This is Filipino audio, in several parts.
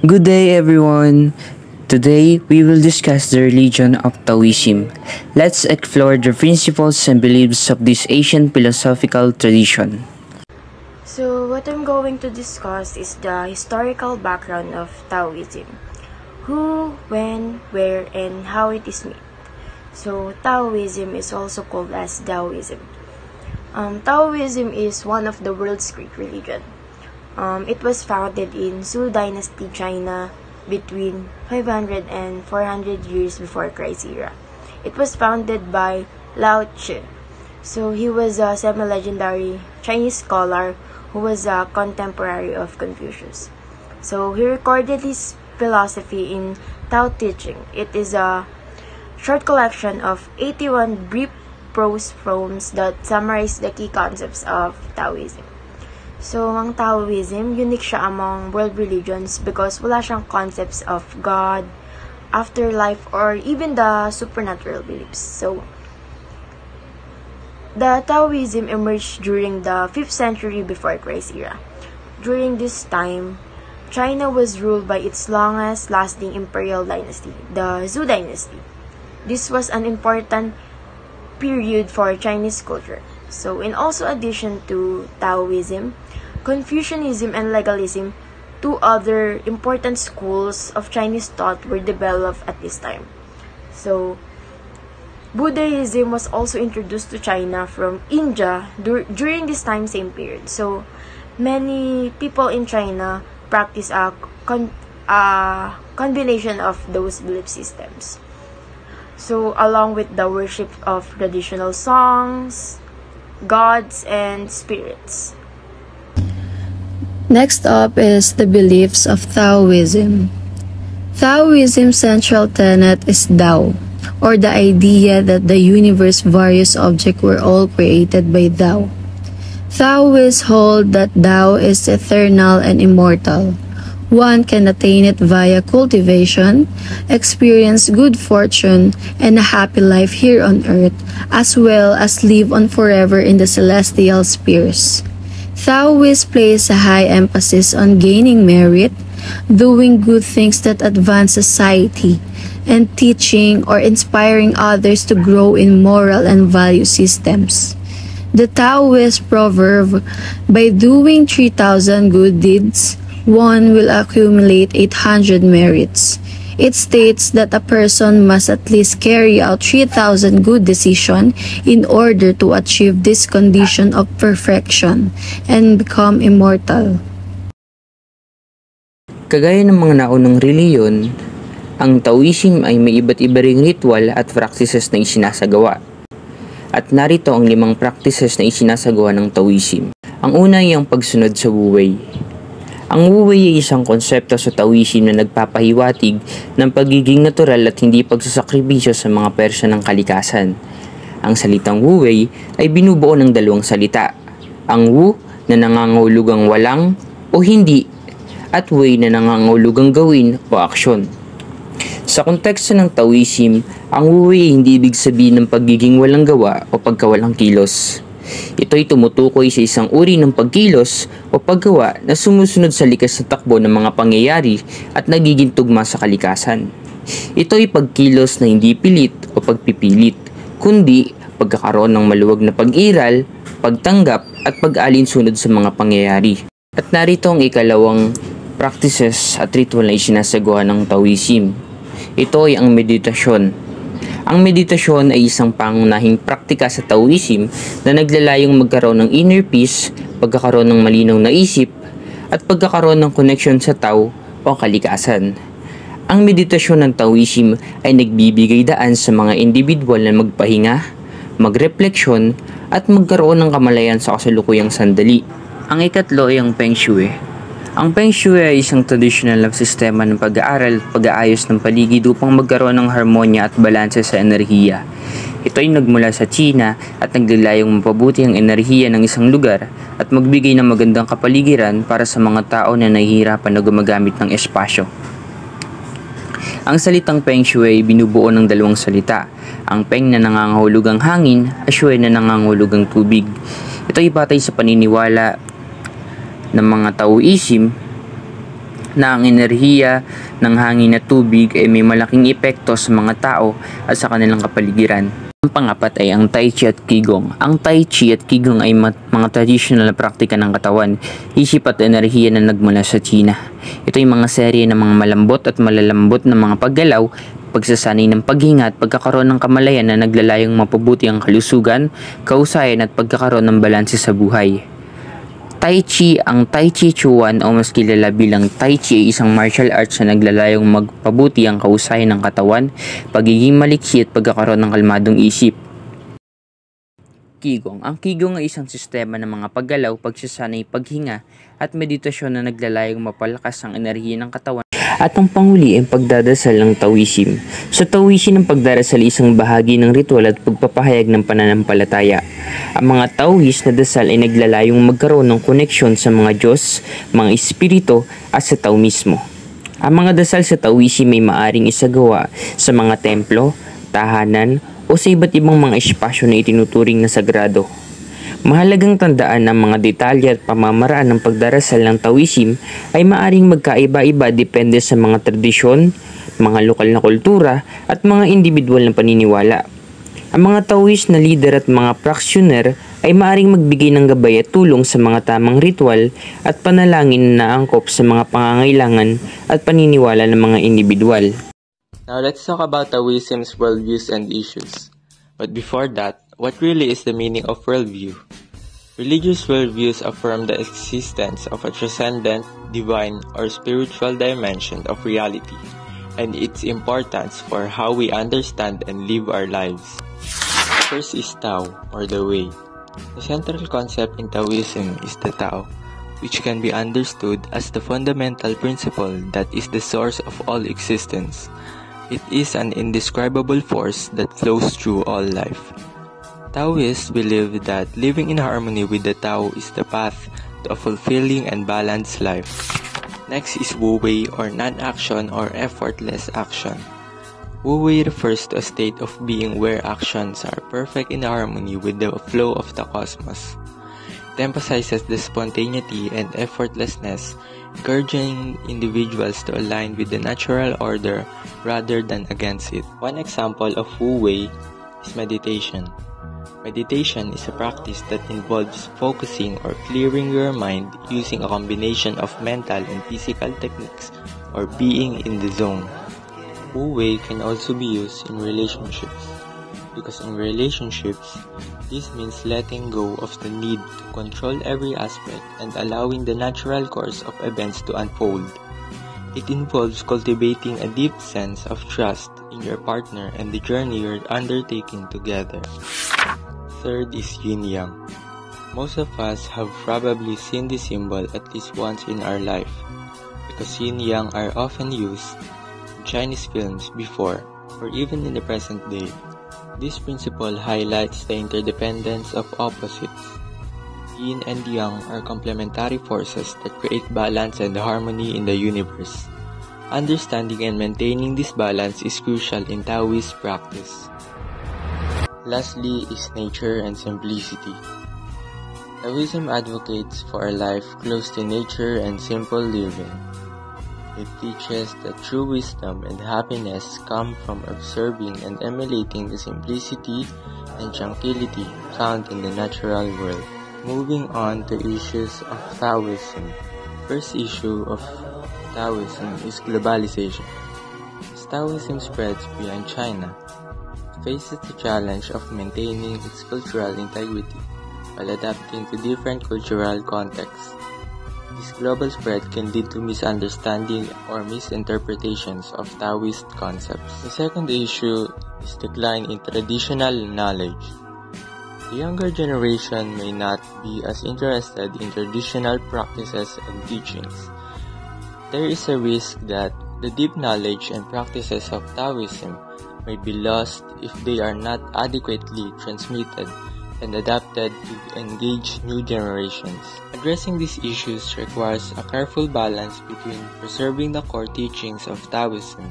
Good day, everyone. Today, we will discuss the religion of Taoism. Let's explore the principles and beliefs of this ancient philosophical tradition. So, what I'm going to discuss is the historical background of Taoism. Who, when, where, and how it is made. So, Taoism is also called as Taoism. Taoism is one of the world's great religion. It was founded in Zhou Dynasty, China, between 500 and 400 years before Christ era. It was founded by Lao Tzu. So he was a semi-legendary Chinese scholar who was a contemporary of Confucius. So he recorded his philosophy in Tao Te Ching. It is a short collection of 81 brief prose poems that summarize the key concepts of Taoism. So, ang Taoism, unique siya among world religions because wala siyang concepts of God, afterlife, or even the supernatural beliefs. So, the Taoism emerged during the 5th century before Christ era. During this time, China was ruled by its longest lasting imperial dynasty, the Zhou Dynasty. This was an important period for Chinese culture. So, in also addition to Taoism, Confucianism and Legalism, two other important schools of Chinese thought were developed at this time. So, Buddhism was also introduced to China from India during this same period. So, many people in China practice a combination of those belief systems. So, along with the worship of traditional songs, gods, and spirits. Next up is the beliefs of Taoism. Taoism's central tenet is Tao, or the idea that the universe's various objects were all created by Tao. Taoists hold that Tao is eternal and immortal. One can attain it via cultivation, experience good fortune, and a happy life here on earth, as well as live on forever in the celestial spheres. Taoists place a high emphasis on gaining merit, doing good things that advance society, and teaching or inspiring others to grow in moral and value systems. The Taoist proverb, by doing 3,000 good deeds, one will accumulate 800 merits. It states that a person must at least carry out 3,000 good decisions in order to achieve this condition of perfection and become immortal. Kagaya ng mga naunang reliyon, ang Taoism ay may iba't iba ring ritual at practices na isinasagawa. At narito ang 5 practices na isinasagawa ng Taoism. Ang una ay ang pagsunod sa Wu Wei. Ang Wu Wei ay isang konsepto sa Taoism na nagpapahiwatig ng pagiging natural at hindi pagsasakripisyo sa mga persona ng kalikasan. Ang salitang Wu Wei ay binubuo ng 2 salita. Ang Wu na nangangahulugang walang o hindi at Wei na nangangahulugang gawin o aksyon. Sa konteksto ng Taoism, ang Wu Wei ay hindi ibig sabihin ng pagiging walang gawa o pagkawalang kilos. Ito ay tumutukoy sa isang uri ng pagkilos o paggawa na sumusunod sa likas na takbo ng mga pangyayari at nagiging tugma sa kalikasan. Ito ay pagkilos na hindi pilit o pagpipilit, kundi pagkakaroon ng maluwag na pag-iral, pagtanggap at pag-alinsunod sa mga pangyayari. At narito ang 2 practices at ritual na isinasagawa ng Taoism. Ito ay ang meditasyon. Ang meditasyon ay isang pangunahing praktika sa Taoism na naglalayong magkaroon ng inner peace, pagkakaroon ng malinaw na isip, at pagkakaroon ng connection sa Tao o kalikasan. Ang meditasyon ng Taoism ay nagbibigay daan sa mga individual na magpahinga, magrefleksyon, at magkaroon ng kamalayan sa kasalukuyang sandali. Ang 3 ay ang Feng Shui. Ang Feng Shui ay isang traditional na sistema ng pag-aaral at pag-aayos ng paligid upang magkaroon ng harmonya at balanse sa enerhiya. Ito ay nagmula sa China at naglalayong mapabuti ang enerhiya ng isang lugar at magbigay ng magandang kapaligiran para sa mga tao na nahihirapan na gumagamit ng espasyo. Ang salitang Feng Shui ay binubuo ng 2 salita. Ang Feng na nangangahulugang hangin at Shui na nangangahulugang tubig. Ito ay batay sa paniniwala ng mga Taoism na ang enerhiya ng hangin at tubig ay may malaking epekto sa mga tao at sa kanilang kapaligiran. Ang pangapat ay ang Tai Chi at Qigong. Ang Tai Chi at Qigong ay mga traditional na praktika ng katawan, isip at enerhiya na nagmula sa China. Ito ay mga serye ng mga malambot at malalambot na mga paggalaw, pagsasanay ng paghinga at pagkakaroon ng kamalayan na naglalayong mapabuti ang kalusugan, kausayan at pagkakaroon ng balanse sa buhay. Tai Chi. Ang Tai Chi Chuan o mas kilala bilang Tai Chi ay isang martial arts na naglalayong magpabuti ang kausayan ng katawan, pagiging maliksi at pagkakaroon ng kalmadong isip. Qigong. Ang Qigong ay isang sistema ng mga paggalaw, pagsasanay, paghinga at meditasyon na naglalayong mapalakas ang enerhiya ng katawan. At ang panghuli ay pagdadasal ng Taoism. Sa Taoism, ang pagdarasal ay isang bahagi ng ritual at pagpapahayag ng pananampalataya. Ang mga Taoist na dasal ay naglalayong magkaroon ng koneksyon sa mga Diyos, mga espiritu at sa Tao mismo. Ang mga dasal sa Taoism ay maaring isagawa sa mga templo, tahanan o sa iba't ibang mga espasyo na itinuturing na sagrado. Mahalagang tandaan ng mga detalye at pamamaraan ng pagdarasal ng Taoism ay maaring magkaiba-iba depende sa mga tradisyon, mga lokal na kultura at mga individual na paniniwala. Ang mga Taoist na leader at mga practitioner ay maaring magbigay ng gabay at tulong sa mga tamang ritual at panalangin na angkop sa mga pangangailangan at paniniwala ng mga individual. Now let's talk about Taoism's worldviews and issues. But before that, what really is the meaning of worldview? Religious worldviews affirm the existence of a transcendent, divine, or spiritual dimension of reality, and its importance for how we understand and live our lives. First is Tao, or the Way. The central concept in Taoism is the Tao, which can be understood as the fundamental principle that is the source of all existence. It is an indescribable force that flows through all life. Taoists believe that living in harmony with the Tao is the path to a fulfilling and balanced life. Next is Wu Wei, or non-action or effortless action. Wu Wei refers to a state of being where actions are perfect in harmony with the flow of the cosmos. It emphasizes the spontaneity and effortlessness, encouraging individuals to align with the natural order rather than against it. One example of Wu Wei is meditation. Meditation is a practice that involves focusing or clearing your mind using a combination of mental and physical techniques or being in the zone. Wu Wei can also be used in relationships, because in relationships, this means letting go of the need to control every aspect and allowing the natural course of events to unfold. It involves cultivating a deep sense of trust in your partner and the journey you're undertaking together. Third is Yin-Yang. Most of us have probably seen this symbol at least once in our life, because Yin-Yang are often used in Chinese films before or even in the present day. This principle highlights the interdependence of opposites. Yin and Yang are complementary forces that create balance and harmony in the universe. Understanding and maintaining this balance is crucial in Taoist practice. Lastly is nature and simplicity. Taoism advocates for a life close to nature and simple living. It teaches that true wisdom and happiness come from observing and emulating the simplicity and tranquility found in the natural world. Moving on to issues of Taoism. First issue of Taoism is globalization. As Taoism spreads beyond China, faces the challenge of maintaining its cultural integrity while adapting to different cultural contexts. This global spread can lead to misunderstanding or misinterpretations of Taoist concepts. The second issue is decline in traditional knowledge. The younger generation may not be as interested in traditional practices and teachings. There is a risk that the deep knowledge and practices of Taoism may be lost if they are not adequately transmitted and adapted to engage new generations. Addressing these issues requires a careful balance between preserving the core teachings of Taoism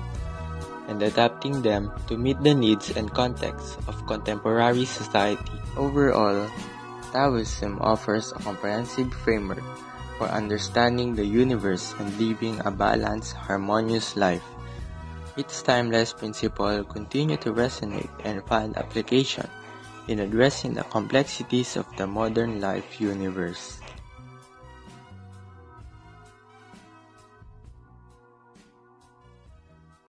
and adapting them to meet the needs and context of contemporary society. Overall, Taoism offers a comprehensive framework for understanding the universe and living a balanced, harmonious life. Its timeless principles continue to resonate and find application in addressing the complexities of the modern life universe.